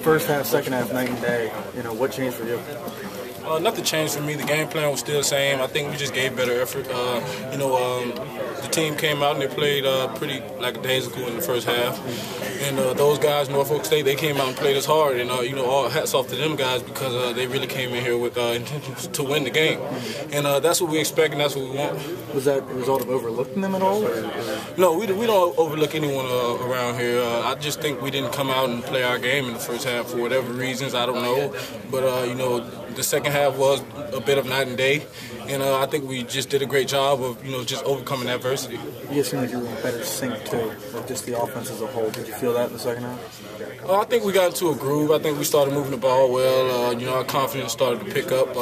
First half, second half, night and day. What changed for you? Nothing changed for me. The game plan was still the same. I think we just gave better effort. The team came out and they played pretty lackadaisical in the first half. And those guys, Norfolk State, they came out and played us hard. And, all hats off to them guys because they really came in here with intentions to win the game. And that's what we expect and that's what we want. Was that a result of overlooking them at all? No, we don't overlook anyone around here. I just think we didn't come out and play our game in the first half for whatever reasons. I don't know. But, the second half was a bit of night and day. And I think we just did a great job of, just overcoming adversity. You guys seem like you were in better sync, too, like just the offense as a whole. Did you feel that in the second half? I think we got into a groove. I think we started moving the ball well. Our confidence started to pick up.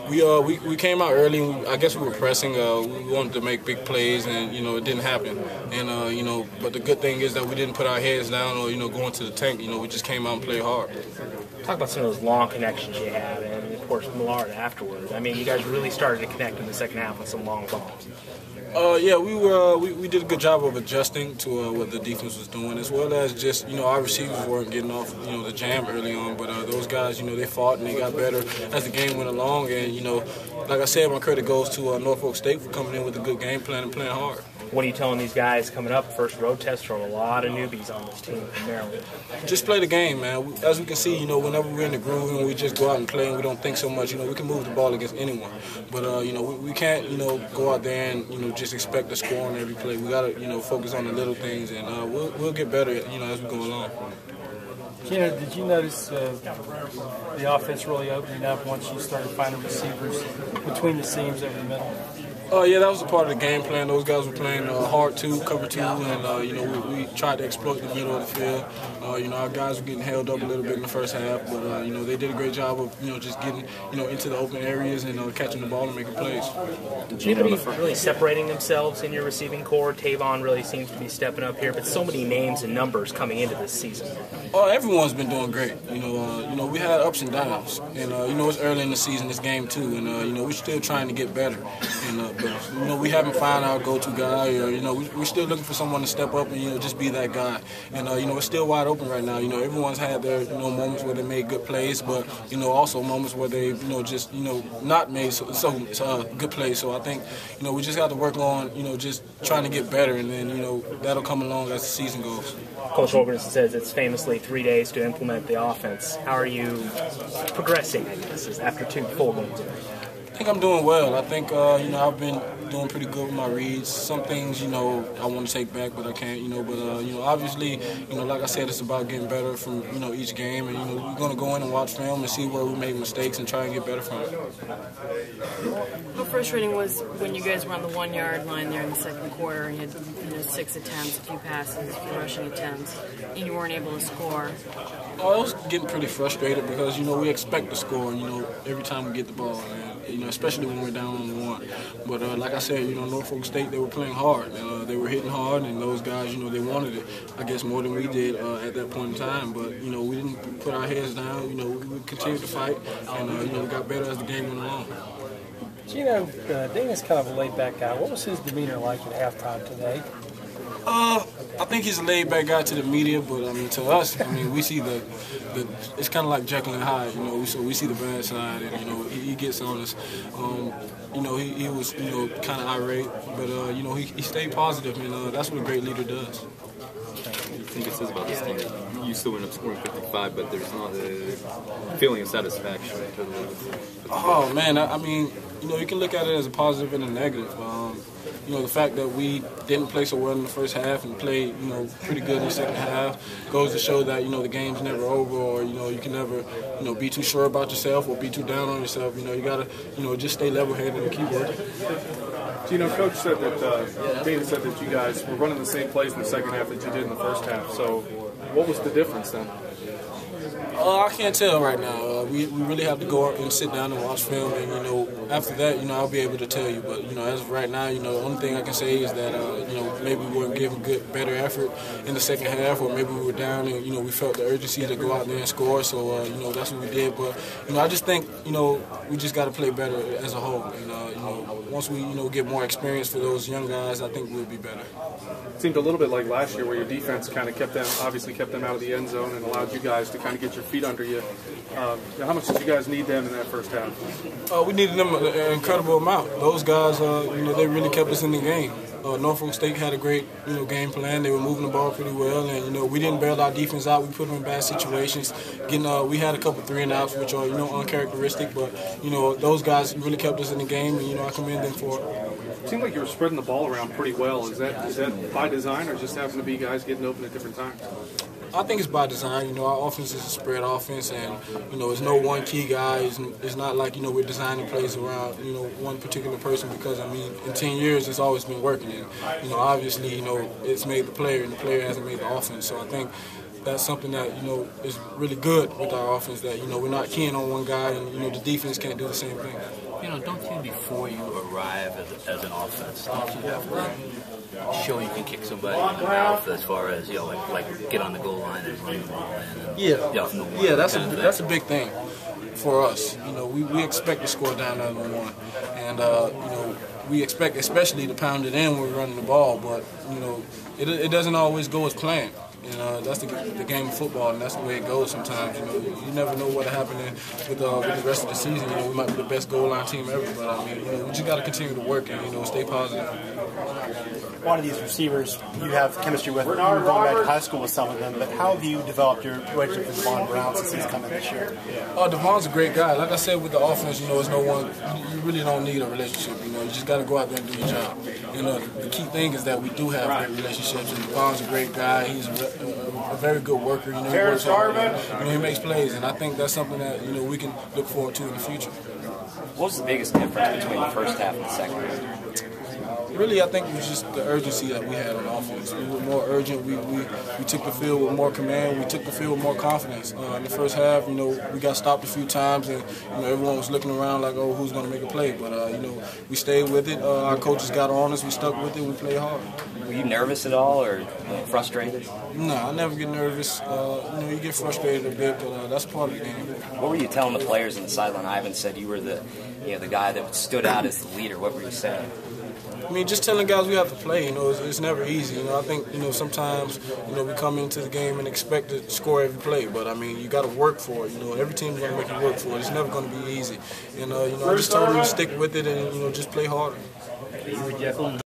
We came out early. And I guess we were pressing. We wanted to make big plays, and it didn't happen. And but the good thing is that we didn't put our heads down or go into the tank. We just came out and played hard. Talk about some of those long connections you had, and of course Millard afterwards. I mean, you guys really started to connect in the second half with some long balls. Yeah, we did a good job of adjusting to what the defense was doing, as well as just our receivers weren't getting off the jam early on, but those guys they fought and they got better as the game went along, and like I said, my credit goes to Norfolk State for coming in with a good game plan and playing hard. What are you telling these guys coming up? First road test from a lot of newbies on this team from Maryland. Just play the game, man. As we can see, whenever we're in the groove and we just go out and play and we don't think so much, we can move the ball against anyone. But, we can't, go out there and just expect to score on every play. We got to, focus on the little things, and we'll get better, as we go along. Geno, did you notice the offense really opening up once you started finding receivers between the seams over the middle? Yeah, that was a part of the game plan. Those guys were playing hard two, cover two, and we tried to exploit the middle of the field. Our guys were getting held up a little bit in the first half, but they did a great job of just getting into the open areas and catching the ball and making plays. Anybody really separating themselves in your receiving core? Tavon really seems to be stepping up here, but so many names and numbers coming into this season. Everyone's been doing great. We had ups and downs, and it's early in the season, this game too, and we're still trying to get better. But we haven't found our go-to guy. We're still looking for someone to step up and just be that guy. And it's still wide open right now. Everyone's had their moments where they made good plays, but also moments where they just not made so good plays. So I think we just have to work on just trying to get better, and then that'll come along as the season goes. Coach Holgerson says it's famously 3 days to implement the offense. How are you progressing, I guess, after 2 full games? I think I'm doing well. I think, I've been doing pretty good with my reads. Some things, I want to take back, but I can't, but, obviously, like I said, it's about getting better from, each game. And, we're going to go in and watch film and see where we made mistakes and try and get better from it. How frustrating was when you guys were on the 1 yard line there in the second quarter and you had 6 attempts, a few passes, a few rushing attempts, and you weren't able to score? I was getting pretty frustrated because, we expect to score, every time we get the ball, and, especially when we're down on 1. But like I said, Norfolk State, they were playing hard. They were hitting hard, and those guys, they wanted it, I guess, more than we did at that point in time. But, we didn't put our heads down. We continued to fight, and, we got better as the game went along. Geno, Dean is kind of a laid-back guy. What was his demeanor like at halftime today? I think he's a laid-back guy to the media, but to us, we see the it's kind of like Jekyll and Hyde, so we see the bad side, and he gets on us. He was kind of irate, but he stayed positive, and that's what a great leader does. I think it says about this team that you still end up scoring 55, but there's not a feeling of satisfaction. Oh man, you can look at it as a positive and a negative. The fact that we didn't play so well in the first half and played, pretty good in the second half goes to show that, the game's never over, or, you can never, be too sure about yourself or be too down on yourself. You got to, just stay level-headed and keep working. Geno, Coach said that, Dana said that you guys were running the same plays in the second half that you did in the first half. So what was the difference then? I can't tell right now. we really have to go and sit down and watch film, and after that, I'll be able to tell you. But as of right now, the only thing I can say is that maybe we weren't giving better effort in the second half, or maybe we were down and we felt the urgency to go out there and score. So that's what we did. But I just think we just got to play better as a whole. Once we get more experience for those young guys, I think we'll be better. It seemed a little bit like last year where your defense kind of kept them out of the end zone and allowed you guys to kind of get your feet under you. How much did you guys need them in that first half? We needed them an incredible amount. Those guys, they really kept us in the game. Norfolk State had a great, game plan. They were moving the ball pretty well, and we didn't bail our defense out. We put them in bad situations. We had a couple 3-and-outs, which are uncharacteristic, but those guys really kept us in the game, and I commend them for it. It seemed like you were spreading the ball around pretty well. Is that by design, or just happen to be guys getting open at different times? I think it's by design. Our offense is a spread offense, and it's no one key guy. It's not like we're designing plays around one particular person, because in 10 years it's always been working. And obviously it's made the player, and the player hasn't made the offense. So I think that's something that is really good with our offense, that we're not keying on one guy, and the defense can't do the same thing. Don't you, before you arrive as an offense, don't you have to show you can kick somebody in the mouth, as far as like get on the goal line and run the ball in? Yeah, that's a big thing for us. We expect to score down under one, and we expect especially to pound it in when we're running the ball, but it doesn't always go as planned. That's the game of football, and that's the way it goes sometimes. You never know what'll happen with the rest of the season. We might be the best goal line team ever, but we just got to continue to work and stay positive. A lot of these receivers you have chemistry with. You're going back to high school with some of them, but how have you developed your relationship with Devon Brown since he's coming this year? Devon's a great guy. Like I said, with the offense, it's no one. You really don't need a relationship. You just got to go out there and do your job. The key thing is that we do have great relationships, and Devon's a great guy. He's a very good worker. He works hard. He makes plays, and I think that's something that we can look forward to in the future. What was the biggest difference between the first half and the second half? Really, I think it was just the urgency that we had on offense. We were more urgent. We took the field with more command. We took the field with more confidence. In the first half, we got stopped a few times, and everyone was looking around like, oh, who's going to make a play? But we stayed with it. Our coaches got on us. We stuck with it. We played hard. Were you nervous at all, or frustrated? No, I never get nervous. You get frustrated a bit, but that's part of the game. What were you telling the players on the sideline? Ivan said you were the guy that stood out as the leader. What were you saying? Just telling guys we have to play. It's never easy. I think sometimes we come into the game and expect to score every play, but you got to work for it. Every team's going to make you work for it. It's never going to be easy. I just told them to stick with it and just play harder.